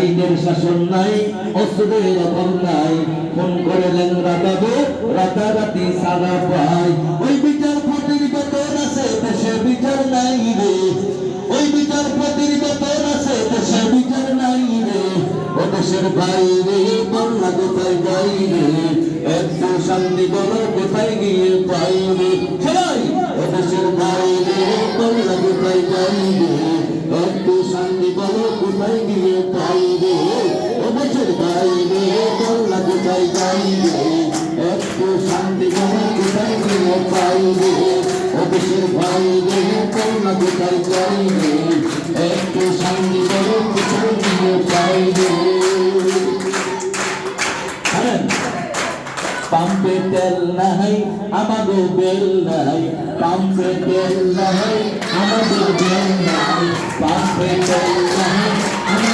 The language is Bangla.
আইনের শাসন নাই, অস্ত্রের অভাব নাই, ফোন করে ল্যাংরা বাবু রাতারাতি সারা পায়। ওই বিচারপতির বেতন আছে দেশে বিচার নাই রে, ওই বিচারপতির বেতন আছে দেশে বিচার নাই রে। ও দেশের বাইরে বাংলা কোথায় বাইরে, একটু শান্তি বলো কোথায় গিয়ে পাইবে সবাই। ও দেশের বাইরে বাংলা কোথায় বাইরে, একটু শান্তি বলো কোথায় গিয়ে পাইবে। ও দেশের বাইরে বাংলা কোথায় বাইরে, একটু শান্তি বলো কোথায় গিয়ে পাইবে। ও দেশের বাইরে বাংলা কোথায় বাইরে, একটু শান্তি বলো কোথায় গিয়ে পাইবে। পাম্পে তেল নাই আমাদের বেল নাই, পাম্পে তেল নাই আমাদের বেল নাই, পাম্পে তেল নাই।